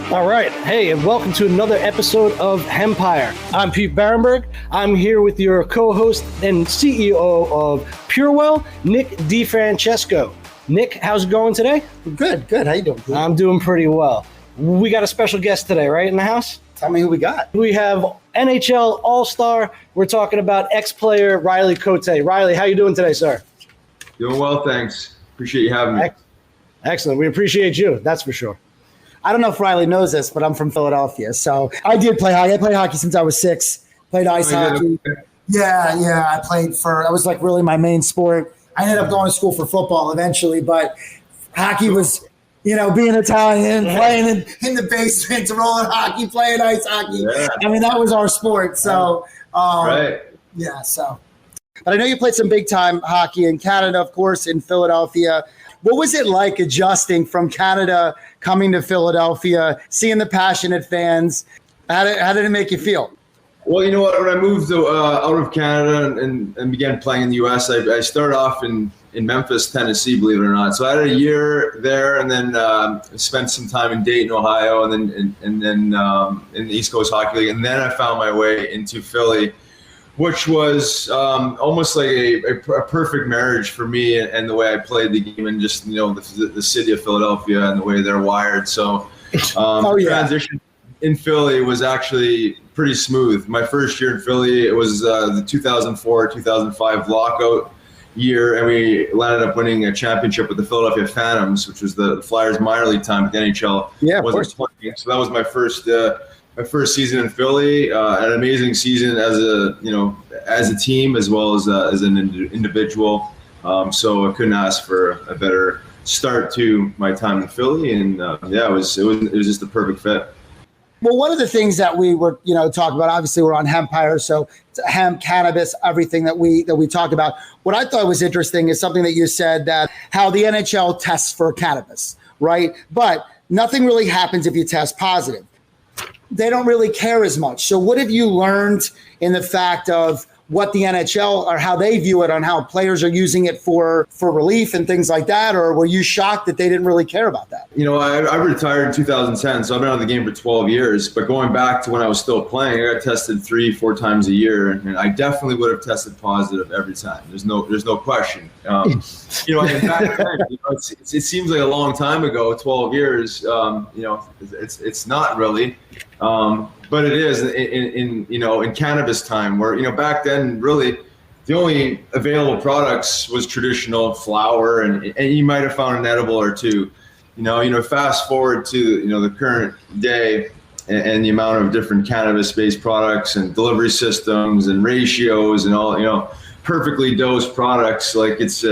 All right. Hey, and welcome to another episode of Hempire. I'm Pete Barenberg. I'm here with your co-host and CEO of PureWell, Nick DiFrancesco. Nick, how's it going today? Good. How you doing? I'm doing pretty well. We got a special guest today, right, in the house? Tell me who we got. We have NHL All-Star. We're talking about ex-player Riley Cote. Riley, how you doing today, sir? Doing well, thanks. Appreciate you having me. Excellent. We appreciate you. That's for sure. I don't know if Riley knows this, but I'm from Philadelphia. So I did play hockey. I played hockey since I was 6. Played ice hockey. Yeah. I was like really my main sport. I ended up going to school for football eventually, but hockey was, being Italian, playing in the basement, rolling hockey, playing ice hockey. Yeah. I mean, that was our sport. So, right. Yeah. So, but I know you played some big time hockey in Canada, of course, in Philadelphia. What was it like adjusting from Canada, coming to Philadelphia, seeing the passionate fans? How did it make you feel? Well, you know what? When I moved out of Canada and began playing in the U.S., I started off in Memphis, Tennessee, believe it or not. So I had a year there, and then spent some time in Dayton, Ohio, and then in the East Coast Hockey League. And then I found my way into Philly, which was almost like a perfect marriage for me and the way I played the game, and just the city of Philadelphia and the way they're wired. So transition in Philly was actually pretty smooth. My first year in Philly, it was the 2004-2005 lockout year, and we landed up winning a championship with the Philadelphia Phantoms, which was the Flyers minor league time at the NHL. Yeah, of course. So that was my first season in Philly, an amazing season as a team as well as an individual. So I couldn't ask for a better start to my time in Philly, and it was just the perfect fit. Well, one of the things that we were talking about, obviously we're on Hempire, so hemp, cannabis, everything that we talk about. What I thought was interesting is something that you said, that how the NHL tests for cannabis, right? But nothing really happens if you test positive. They don't really care as much. So what have you learned in the fact of what the NHL or how they view it, on how players are using it for relief and things like that? Or were you shocked that they didn't really care about that? I retired in 2010, so I've been out of the game for 12 years. But going back to when I was still playing, I got tested 3-4 times a year, and I definitely would have tested positive every time. There's no question. And back then, it seems like a long time ago, 12 years. It's not really. But it is in cannabis time, where back then really the only available products was traditional flower, and you might have found an edible or two. Fast forward to the current day, and the amount of different cannabis-based products and delivery systems and ratios and all perfectly dosed products. Like it's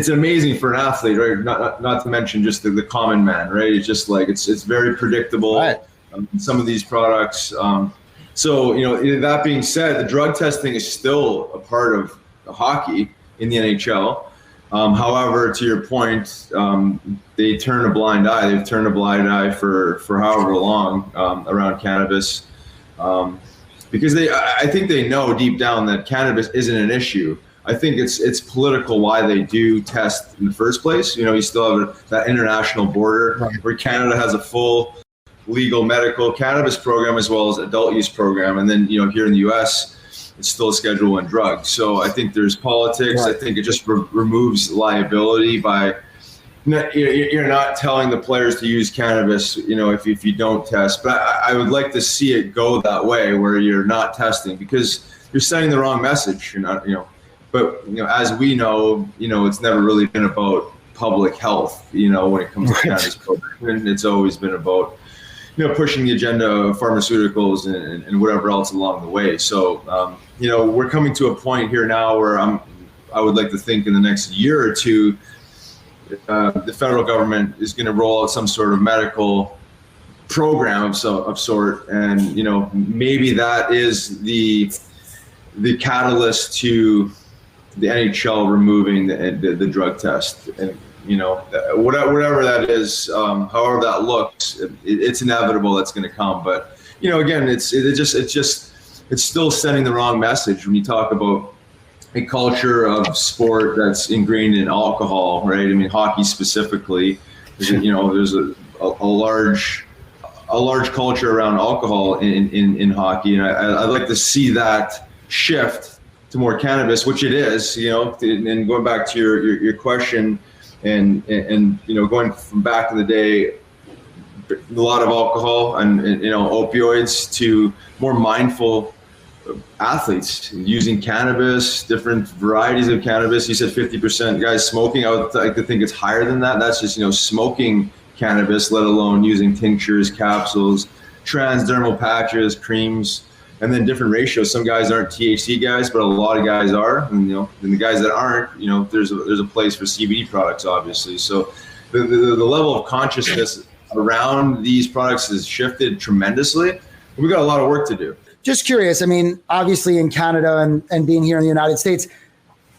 amazing for an athlete, right? Not to mention just the common man, right? It's just like it's very predictable. Right. Some of these products. So that being said, the drug testing is still a part of hockey in the NHL. However, to your point, they turn a blind eye. They've turned a blind eye for however long around cannabis, because I think they know deep down that cannabis isn't an issue. I think it's political why they do test in the first place. You still have that international border, right, where Canada has a full legal medical cannabis program as well as adult use program, and then here in the U.S. it's still a Schedule I drug. So I think there's politics. Right. I think it just removes liability by you're not telling the players to use cannabis, if you don't test. But I would like to see it go that way, where you're not testing, because you're sending the wrong message. You're not, But as we know, it's never really been about public health. When it comes to cannabis program, it's always been about pushing the agenda of pharmaceuticals and whatever else along the way. So, we're coming to a point here now where I would like to think in the next year or two, the federal government is going to roll out some sort of medical program of sort, and maybe that is the catalyst to the NHL removing the drug test. And whatever that is, however that looks, it's inevitable that's going to come. But again, it's still sending the wrong message when you talk about a culture of sport that's ingrained in alcohol, right? I mean, hockey specifically, there's a large a large culture around alcohol in hockey, and I'd like to see that shift to more cannabis, which it is, and going back to your question, and going from back in the day, a lot of alcohol and opioids, to more mindful athletes using cannabis, different varieties of cannabis. You said 50% guys smoking. I would like to think it's higher than that. That's just smoking cannabis, let alone using tinctures, capsules, transdermal patches, creams, and then different ratios. Some guys aren't THC guys, but a lot of guys are, and the guys that aren't, there's a place for CBD products, obviously. So the level of consciousness around these products has shifted tremendously. We got a lot of work to do. Just curious. I mean, obviously in Canada and being here in the United States,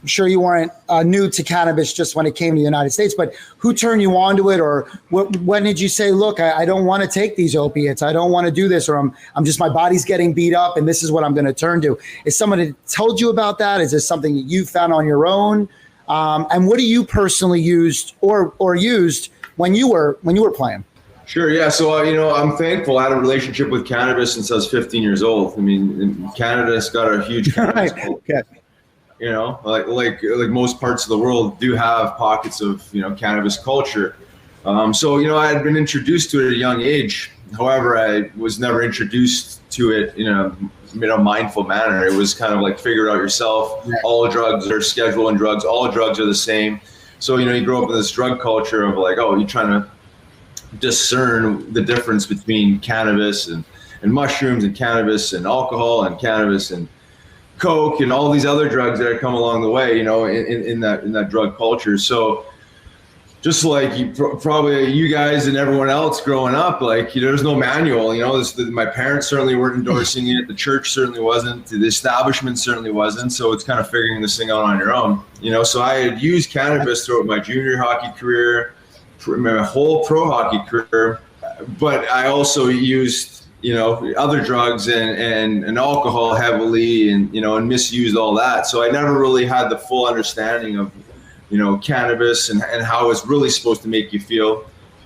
I'm sure you weren't new to cannabis just when it came to the United States, but who turned you on to it, or when did you say, look, I don't want to take these opiates, I don't want to do this, or I'm just, my body's getting beat up and this is what I'm going to turn to? Is someone that told you about that? Is this something that you found on your own? And what do you personally used or used when you were playing? Sure. Yeah. So, I'm thankful. I had a relationship with cannabis since I was 15 years old. I mean, Canada's got a huge cannabis culture. Like most parts of the world do have pockets of, cannabis culture. So, I had been introduced to it at a young age. However, I was never introduced to it in a mindful manner. It was kind of like figure it out yourself. Yeah. All drugs are scheduling drugs. All drugs are the same. So, you grow up in this drug culture of like, oh, you're trying to discern the difference between cannabis and mushrooms and cannabis and alcohol and cannabis and coke and all these other drugs that have come along the way, in that drug culture. So just like probably you guys and everyone else growing up, like, there's no manual, my parents certainly weren't endorsing it. The church certainly wasn't. The establishment certainly wasn't. So it's kind of figuring this thing out on your own, So I had used cannabis throughout my junior hockey career, my whole pro hockey career, but I also used, other drugs and alcohol heavily and misused all that. So I never really had the full understanding of, cannabis and how it's really supposed to make you feel.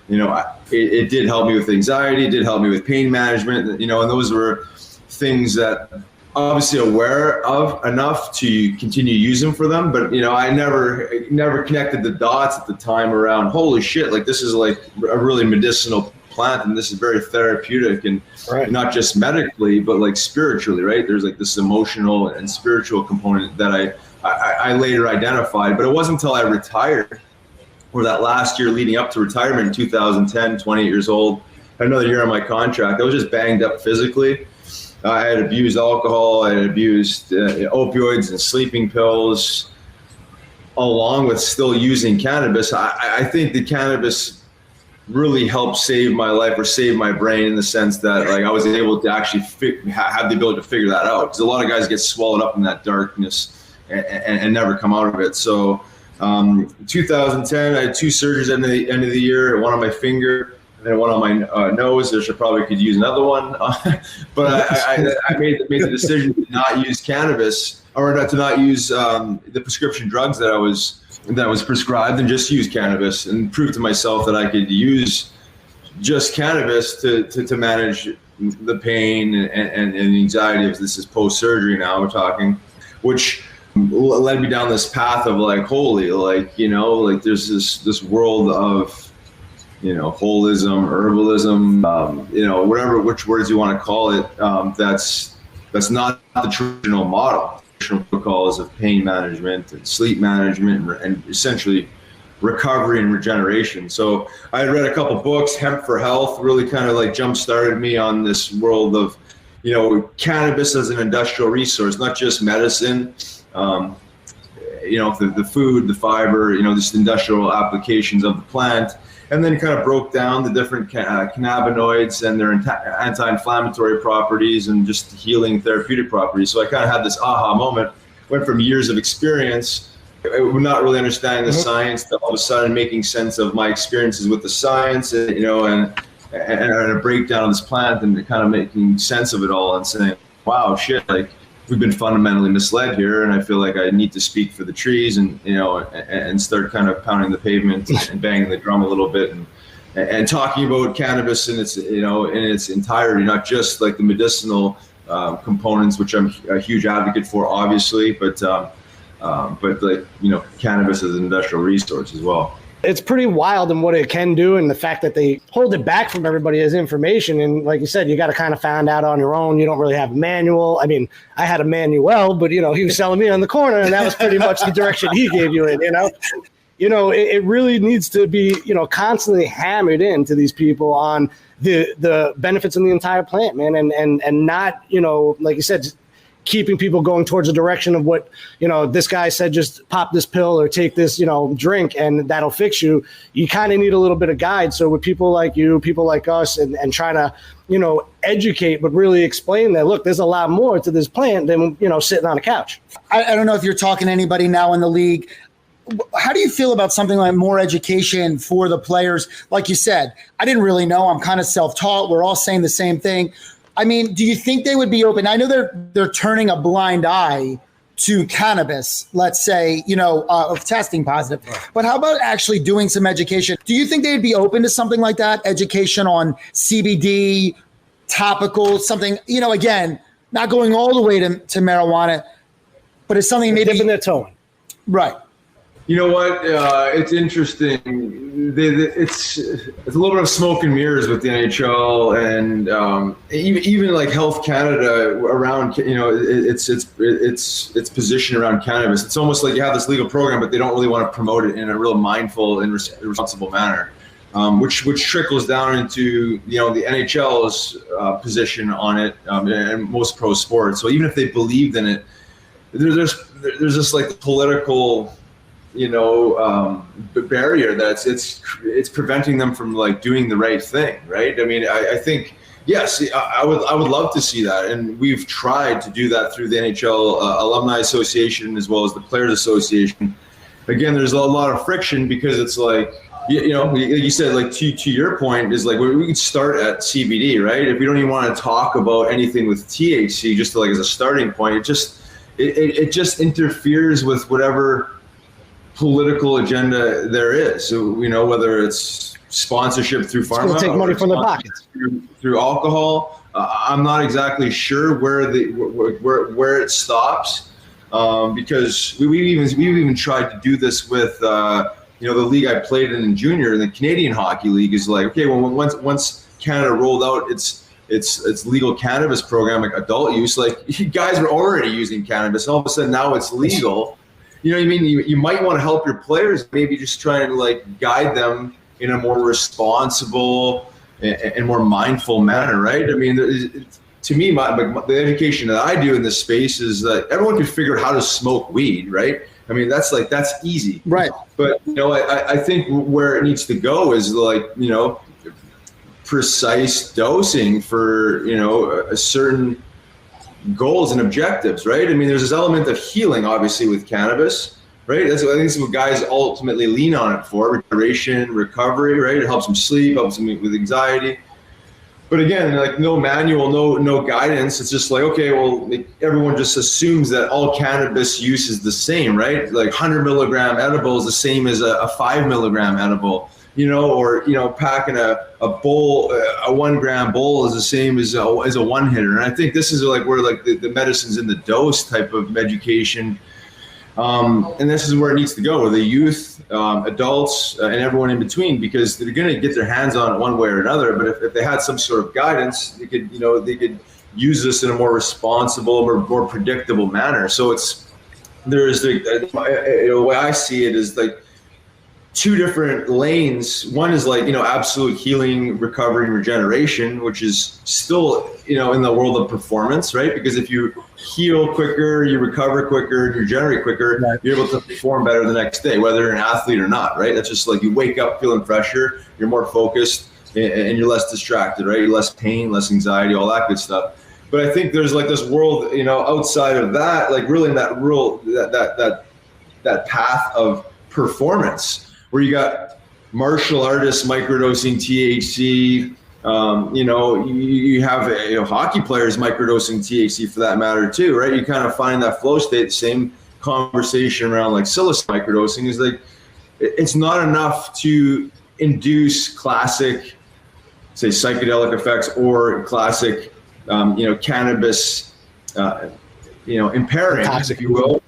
It did help me with anxiety, it did help me with pain management, and those were things that obviously aware of enough to continue using for them. But, I never connected the dots at the time around, holy shit, like this is like a really medicinal plant and this is very therapeutic, and right, not just medically, but like spiritually, right? There's like this emotional and spiritual component that I later identified. But it wasn't until I retired, or that last year leading up to retirement in 2010, 28 years old, had another year on my contract. I was just banged up physically. I had abused alcohol, I had abused opioids and sleeping pills, along with still using cannabis. I think the cannabis really helped save my life, or save my brain, in the sense that like I was able to actually have the ability to figure that out. Because a lot of guys get swallowed up in that darkness and never come out of it. So 2010, I had 2 surgeries at the end of the year, one on my finger, and then one on my nose. I probably could use another one. But I made the decision to not use cannabis, or to not use the prescription drugs that was prescribed, and just use cannabis, and prove to myself that I could use just cannabis to manage the pain and the anxiety of this is post-surgery now we're talking, which led me down this path of like, holy, like, like there's this world of, holism, herbalism, whatever, which words you want to call it. That's not the traditional model. Traditional protocols of pain management and sleep management and essentially recovery and regeneration. So I had read a couple books. Hemp for Health really kind of like jump-started me on this world of, cannabis as an industrial resource, not just medicine. The food, the fiber, just industrial applications of the plant, and then kind of broke down the different cannabinoids and their anti-inflammatory properties and just healing therapeutic properties. So I kind of had this aha moment, went from years of experience, not really understanding the science, to all of a sudden making sense of my experiences with the science, and a breakdown of this plant, and kind of making sense of it all and saying, wow, shit, like, we've been fundamentally misled here, and I feel like I need to speak for the trees and start kind of pounding the pavement and banging the drum a little bit and talking about cannabis in its, in its entirety, not just like the medicinal components, which I'm a huge advocate for, obviously, but like, cannabis as an industrial resource as well. It's pretty wild in what it can do, and the fact that they hold it back from everybody as information. And like you said, you got to kind of find out on your own. You don't really have a manual. I mean, I had a manual, but he was selling me on the corner, and that was pretty much the direction he gave you in. It really needs to be constantly hammered into these people on the benefits of the entire plant, man, and not like you said, just keeping people going towards the direction of what, this guy said, just pop this pill or take this, drink and that'll fix you. You kind of need a little bit of guide. So with people like you, people like us, and trying to, educate, but really explain that, look, there's a lot more to this plant than, sitting on a couch. I don't know if you're talking to anybody now in the league. How do you feel about something like more education for the players? Like you said, I didn't really know. I'm kind of self-taught. We're all saying the same thing. I mean, do you think they would be open? I know they're turning a blind eye to cannabis, let's say, of testing positive. But how about actually doing some education? Do you think they'd be open to something like that? Education on CBD, topical, something, again, not going all the way to marijuana, but it's something maybe dipping their toe in. Right. You know what? It's interesting. It's a little bit of smoke and mirrors with the NHL, and even like Health Canada around. Its position around cannabis. It's almost like you have this legal program, but they don't really want to promote it in a real mindful and responsible manner, which trickles down into the NHL's position on it, and most pro sports. So even if they believed in it, there's this like political barrier that's it's preventing them from like doing the right thing, right? I mean, I think yes, I would love to see that, and we've tried to do that through the NHL Alumni Association as well as the Players Association. Again, there's a lot of friction because it's like like you said, like to your point is like we could start at CBD, right? If we don't even want to talk about anything with THC, just like as a starting point, it just interferes with whatever political agenda there is. So whether it's sponsorship through pharma, it's take money from their pockets through alcohol. I'm not exactly sure where it stops, because we've even tried to do this with the league I played in junior, the Canadian Hockey League. Is like, okay, well, once Canada rolled out its legal cannabis program, like adult use, like guys were already using cannabis, and all of a sudden now it's legal. You know what I mean? You might want to help your players, maybe just try and like guide them in a more responsible and more mindful manner, right? I mean, to me, the education that I do in this space is that everyone can figure out how to smoke weed, right? I mean, that's easy, right? But I think where it needs to go is like precise dosing for a certain goals and objectives, right? I mean, there's this element of healing, obviously, with cannabis, right? I think that's what guys ultimately lean on it for: regeneration, recovery, right? It helps them sleep, helps them with anxiety. But again, like no manual, no guidance. It's just like, okay, well, like, everyone just assumes that all cannabis use is the same, right? Like 100 milligram edible is the same as a 5 milligram edible. Or packing a bowl, a 1 gram bowl is the same as a one hitter. And I think this is like where like the medicine's in the dose type of education. And this is where it needs to go, with the youth, adults, and everyone in between, because they're going to get their hands on it one way or another. But if they had some sort of guidance, they could use this in a more responsible, more predictable manner. So there's the way I see it is like two different lanes. One is like, absolute healing, recovery, and regeneration, which is still, in the world of performance, right? Because if you heal quicker, you recover quicker, you regenerate quicker, right, you're able to perform better the next day, whether you're an athlete or not, right? That's just like you wake up feeling fresher, you're more focused, and you're less distracted, right? You're less pain, less anxiety, all that good stuff. But I think there's like this world, outside of that, like really in that real, that path of performance, where you got martial artists microdosing THC, you have hockey players microdosing THC for that matter too, right? You kind of find that flow state. Same conversation around like psilocybin microdosing is like, it's not enough to induce classic, say, psychedelic effects or classic, cannabis, impairings, if you will.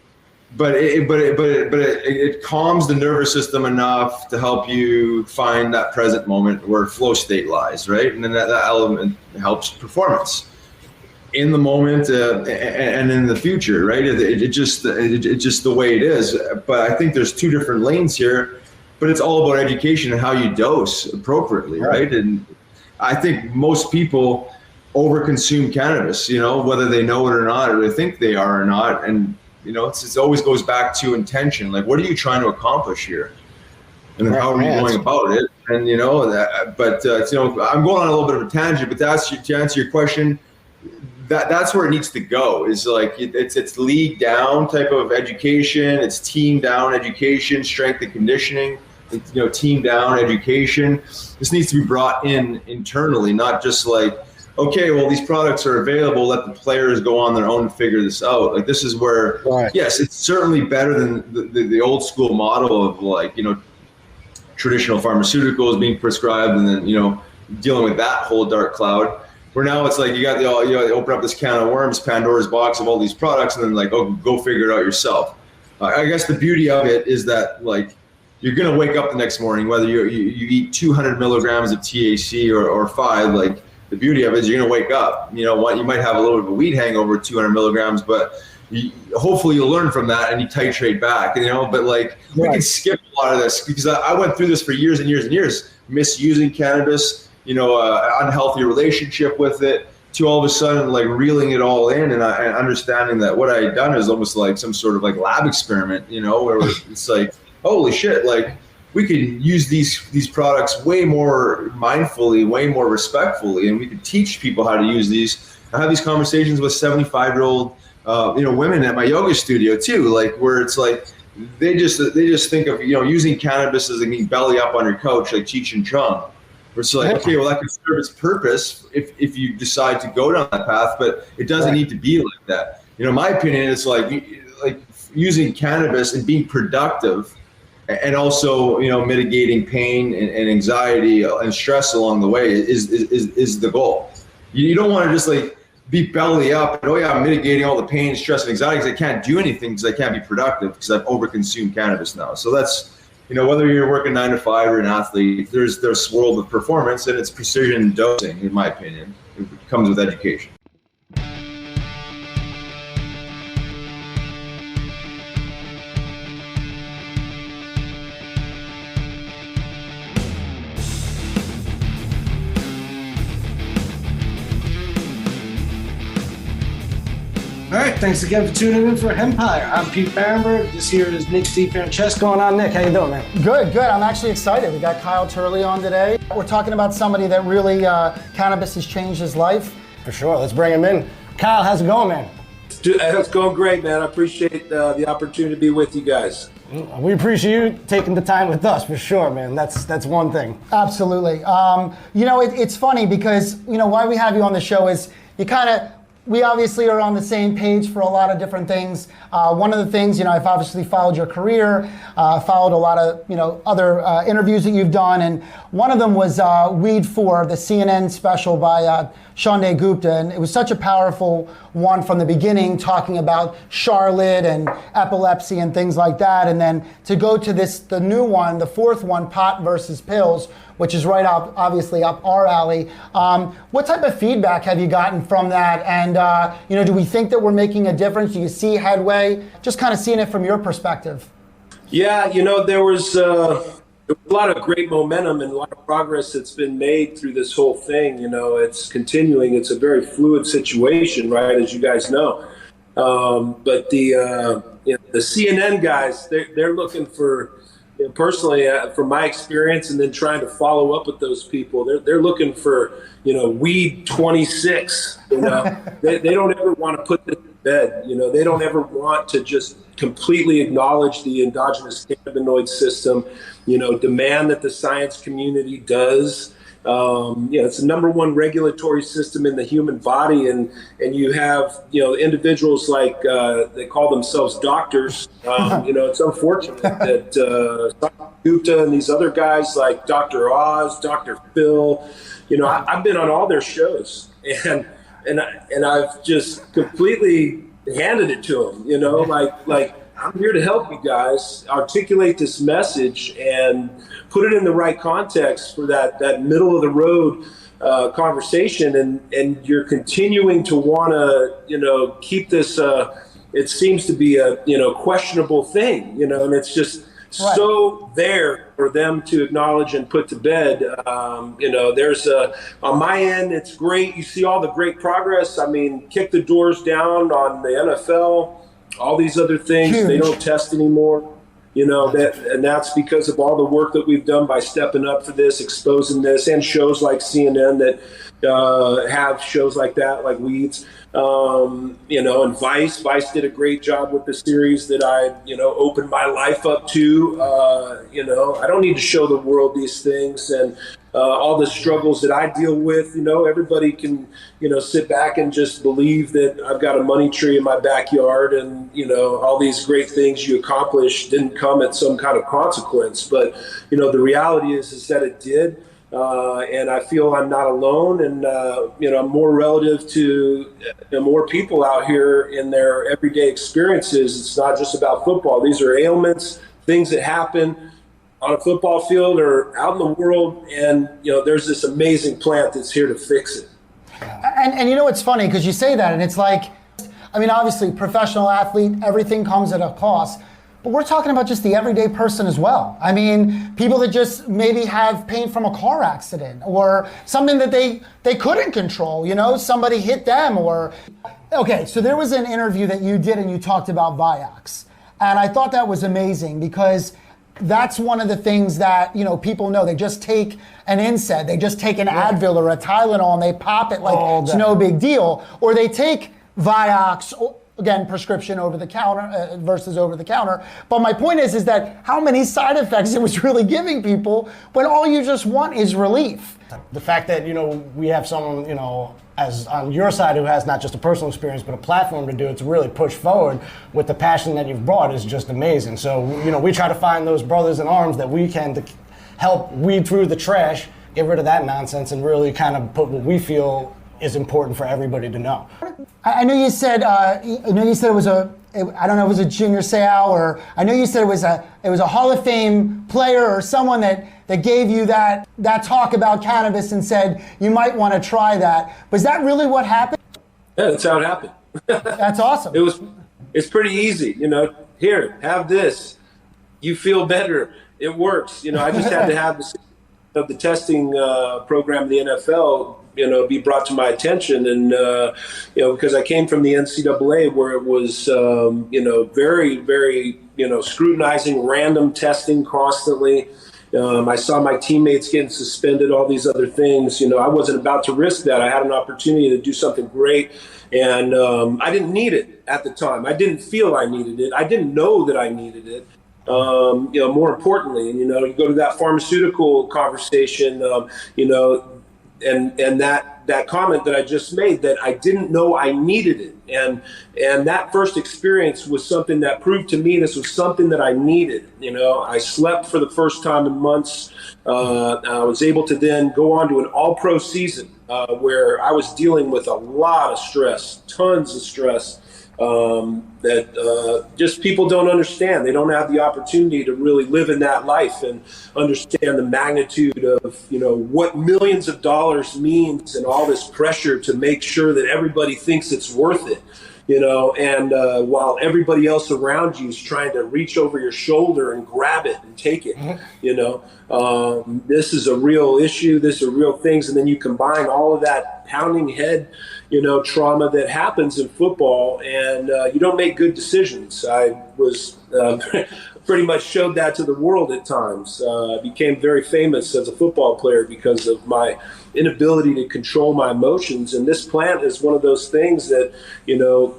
But it calms the nervous system enough to help you find that present moment where flow state lies, right? And then that element helps performance in the moment and in the future, right? It's just the way it is. But I think there's two different lanes here, but it's all about education and how you dose appropriately, right? And I think most people overconsume cannabis, whether they know it or not, or they think they are or not. And, it always goes back to intention. Like, what are you trying to accomplish here? And then how are you going about it? And, I'm going on a little bit of a tangent, but to answer your question, that's where it needs to go, is like, it's league down type of education. It's team down education, strength and conditioning, team down education. This needs to be brought in internally, not just like, okay, well, these products are available, let the players go on their own and figure this out. Like, this is where, yes, it's certainly better than the old school model of like, traditional pharmaceuticals being prescribed and then, dealing with that whole dark cloud. Where now it's like, you open up this can of worms, Pandora's box of all these products, and then like, oh, go figure it out yourself. I guess the beauty of it is that, like, you're going to wake up the next morning, whether you eat 200 milligrams of THC or 5, like, the beauty of it is you're going to wake up. You might have a little bit of a weed hangover at 200 milligrams, but hopefully you'll learn from that and you titrate back. But like, we can skip a lot of this because I went through this for years and years and years, misusing cannabis, unhealthy relationship with it, to all of a sudden like reeling it all in and understanding that what I had done is almost like some sort of like lab experiment, where it's like, holy shit, like, we could use these products way more mindfully, way more respectfully, and we could teach people how to use these. I have these conversations with 75-year-old, women at my yoga studio too, like, where it's like they just think of using cannabis as like belly up on your couch, like Cheech and Chong. Where it's like, okay, well, that can serve its purpose if you decide to go down that path, but it doesn't need to be like that. My opinion is like using cannabis and being productive. And also, mitigating pain and anxiety and stress along the way is the goal. You don't want to just like be belly up and, I'm mitigating all the pain, stress, and anxiety because I can't do anything because I can't be productive because I've overconsumed cannabis now. So that's, whether you're working 9 to 5 or an athlete, there's this world of performance and it's precision dosing, in my opinion. It comes with education. All right, thanks again for tuning in for Hempire. I'm Pete Barenberg. This here is Nick DiFrancesco. Going on, Nick? How you doing, man? Good. I'm actually excited. We got Kyle Turley on today. We're talking about somebody that really cannabis has changed his life. For sure. Let's bring him in. Kyle, how's it going, man? It's going great, man. I appreciate the opportunity to be with you guys. We appreciate you taking the time with us, for sure, man. That's one thing. Absolutely. It's funny because, why we have you on the show is we obviously are on the same page for a lot of different things. One of the things, I've obviously followed your career, followed a lot of, other interviews that you've done. And one of them was Weed 4, the CNN special by Shanday Gupta. And it was such a powerful one from the beginning, talking about Charlotte and epilepsy and things like that. And then to go to the new one, the fourth one, pot versus pills, which is right up, obviously up our alley. What type of feedback have you gotten from that? And, do we think that we're making a difference? Do you see headway? Just kind of seeing it from your perspective. Yeah, there was a lot of great momentum and a lot of progress that's been made through this whole thing. It's continuing. It's a very fluid situation, right, as you guys know. But the CNN guys, they're looking for, personally, from my experience, and then trying to follow up with those people, they're looking for, weed 26. They don't ever want to put this to bed. They don't ever want to just completely acknowledge the endogenous cannabinoid system. Demand that the science community does. It's the number one regulatory system in the human body, and you have individuals like they call themselves doctors. It's unfortunate that Gupta and these other guys like Dr. Oz, Dr. Phil. I've been on all their shows, and I've just completely handed it to them. Like I'm here to help you guys articulate this message and put it in the right context for that middle of the road conversation, and you're continuing to want to keep this. It seems to be a questionable thing, and it's just so there for them to acknowledge and put to bed. There's on my end, it's great. You see all the great progress. I mean, kick the doors down on the NFL, all these other things. Huge. They don't test anymore. And that's because of all the work that we've done by stepping up for this, exposing this, and shows like CNN that have shows like that, like Weeds, and Vice did a great job with the series that I, opened my life up to. I don't need to show the world these things and all the struggles that I deal with. Everybody can, sit back and just believe that I've got a money tree in my backyard and, all these great things you accomplished didn't come at some kind of consequence. But, the reality is that it did. And I feel I'm not alone, and I'm more relative to more people out here in their everyday experiences. It's not just about football. These are ailments, things that happen on a football field or out in the world, and there's this amazing plant that's here to fix it. And it's funny because you say that, and it's like, obviously, professional athlete, everything comes at a cost. But we're talking about just the everyday person as well. People that just maybe have pain from a car accident or something that they couldn't control, somebody hit them or... Okay, so there was an interview that you did and you talked about Vioxx. And I thought that was amazing because that's one of the things that, people know. They just take an NSAID, they just take an Advil or a Tylenol and they pop it like it's no big deal. Or they take Vioxx, again, prescription over the counter versus over the counter. But my point is that how many side effects it was really giving people when all you just want is relief. The fact that, we have someone, as on your side who has not just a personal experience, but a platform to do it, to really push forward with the passion that you've brought is just amazing. So, we try to find those brothers in arms that we can to help weed through the trash, get rid of that nonsense, and really kind of put what we feel is important for everybody to know. I know you said it was I don't know if it was a junior seau, or I know you said it was a Hall of Fame player or someone that gave you that talk about cannabis and said you might want to try that. Was that really what happened? Yeah, that's how it happened. That's awesome. It's pretty easy, here, have this. You feel better. It works. I just had to have the testing program of the NFL be brought to my attention, and because I came from the NCAA where it was very, very scrutinizing random testing constantly. I saw my teammates getting suspended, all these other things. I wasn't about to risk that. I had an opportunity to do something great, and I didn't need it at the time. I didn't feel I needed it. I didn't know that I needed it. More importantly, and you go to that pharmaceutical conversation, and that comment that I just made, that I didn't know I needed it. And that first experience was something that proved to me this was something that I needed. I slept for the first time in months. I was able to then go on to an all-pro season where I was dealing with a lot of stress, tons of stress. That just people don't understand. They don't have the opportunity to really live in that life and understand the magnitude of, what millions of dollars means and all this pressure to make sure that everybody thinks it's worth it, and while everybody else around you is trying to reach over your shoulder and grab it and take it, this is a real issue. This are real things. And then you combine all of that pounding head, trauma that happens in football, and you don't make good decisions. I was pretty much showed that to the world at times. I became very famous as a football player because of my inability to control my emotions. And this plant is one of those things that,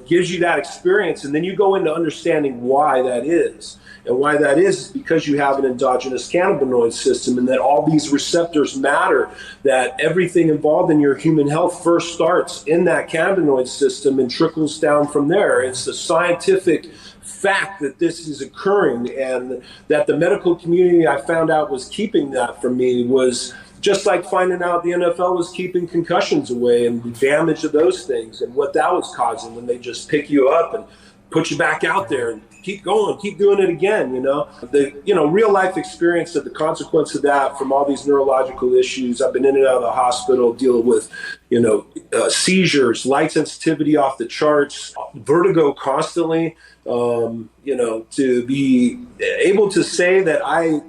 gives you that experience. And then you go into understanding why that is. And why that is because you have an endogenous cannabinoid system, and that all these receptors matter, that everything involved in your human health first starts in that cannabinoid system and trickles down from there. It's the scientific fact that this is occurring, and that the medical community, I found out, was keeping that from me, was just like finding out the NFL was keeping concussions away and the damage of those things and what that was causing when they just pick you up and put you back out there and keep going, keep doing it again. The real life experience of the consequence of that from all these neurological issues. I've been in and out of the hospital dealing with, seizures, light sensitivity off the charts, vertigo constantly. To be able to say that I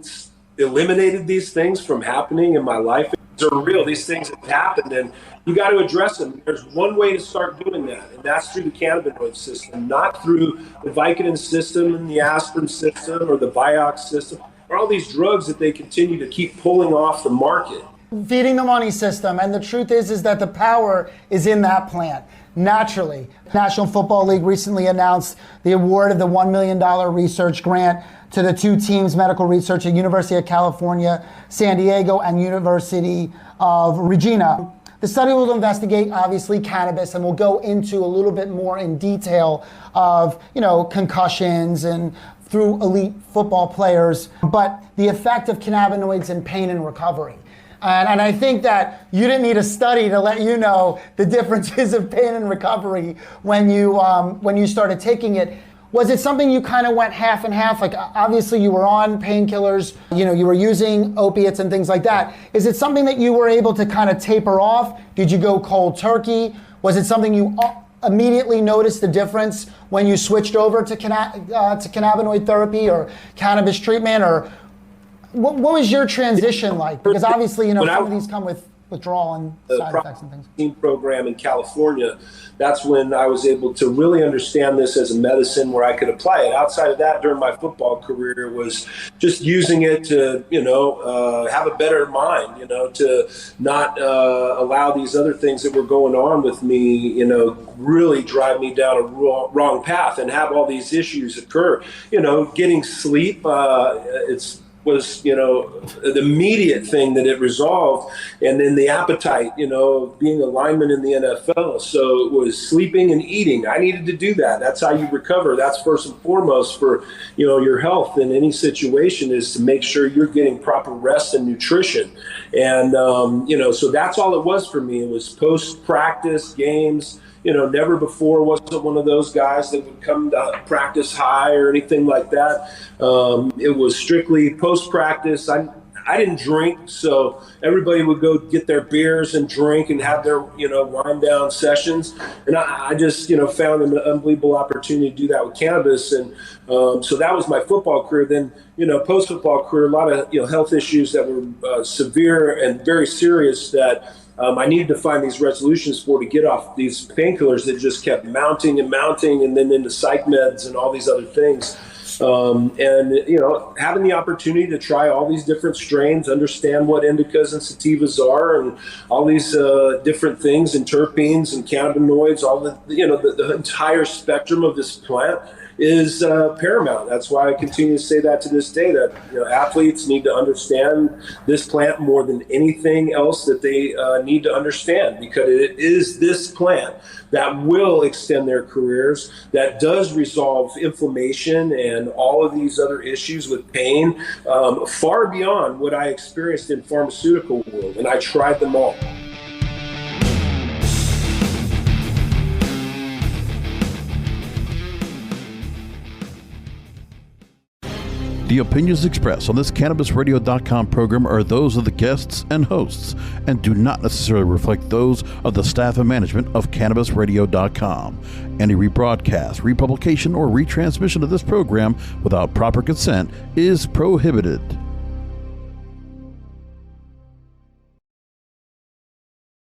eliminated these things from happening in my life. These are real. These things have happened, and you got to address them. There's one way to start doing that, and that's through the cannabinoid system, not through the Vicodin system and the aspirin system or the Vioxx system, or all these drugs that they continue to keep pulling off the market. Feeding the money system, and the truth is that the power is in that plant. Naturally, National Football League recently announced the award of the $1 million research grant to the two teams, medical research at University of California, San Diego, and University of Regina. The study will investigate, obviously, cannabis, and we'll go into a little bit more in detail of, concussions and through elite football players, but the effect of cannabinoids in pain and recovery. And I think that you didn't need a study to let you know the differences of pain and recovery when you started taking it. Was it something you kind of went half and half? Like, obviously you were on painkillers, you were using opiates and things like that. Is it something that you were able to kind of taper off? Did you go cold turkey? Was it something you immediately noticed the difference when you switched over to cannabinoid therapy or cannabis treatment? Or what was your transition like? Because obviously, some of these come with withdrawal and side effects and things. Team program in California, that's when I was able to really understand this as a medicine where I could apply it. Outside of that, during my football career, was just using it to, have a better mind, to not allow these other things that were going on with me, really drive me down a wrong path and have all these issues occur. Getting sleep, was the immediate thing that it resolved, and then the appetite, being a lineman in the NFL, so it was sleeping and eating. I needed to do that. That's how you recover. That's first and foremost for your health in any situation, is to make sure you're getting proper rest and nutrition. And so that's all it was for me. It was post practice games. Never before wasn't one of those guys that would come to practice high or anything like that. It was strictly post-practice. I didn't drink, so everybody would go get their beers and drink and have their, wind down sessions. And I just, found an unbelievable opportunity to do that with cannabis. And so that was my football career. Then, post-football career, a lot of, health issues that were severe and very serious that I needed to find these resolutions to get off these painkillers that just kept mounting and then into psych meds and all these other things. Having the opportunity to try all these different strains, understand what indicas and sativas are, and all these different things, and terpenes and cannabinoids, all the entire spectrum of this plant is paramount. That's why I continue to say that to this day, that athletes need to understand this plant more than anything else that they need to understand, because it is this plant that will extend their careers, that does resolve inflammation and all of these other issues with pain, far beyond what I experienced in pharmaceutical world, and I tried them all. The opinions expressed on this CannabisRadio.com program are those of the guests and hosts and do not necessarily reflect those of the staff and management of CannabisRadio.com. Any rebroadcast, republication, or retransmission of this program without proper consent is prohibited.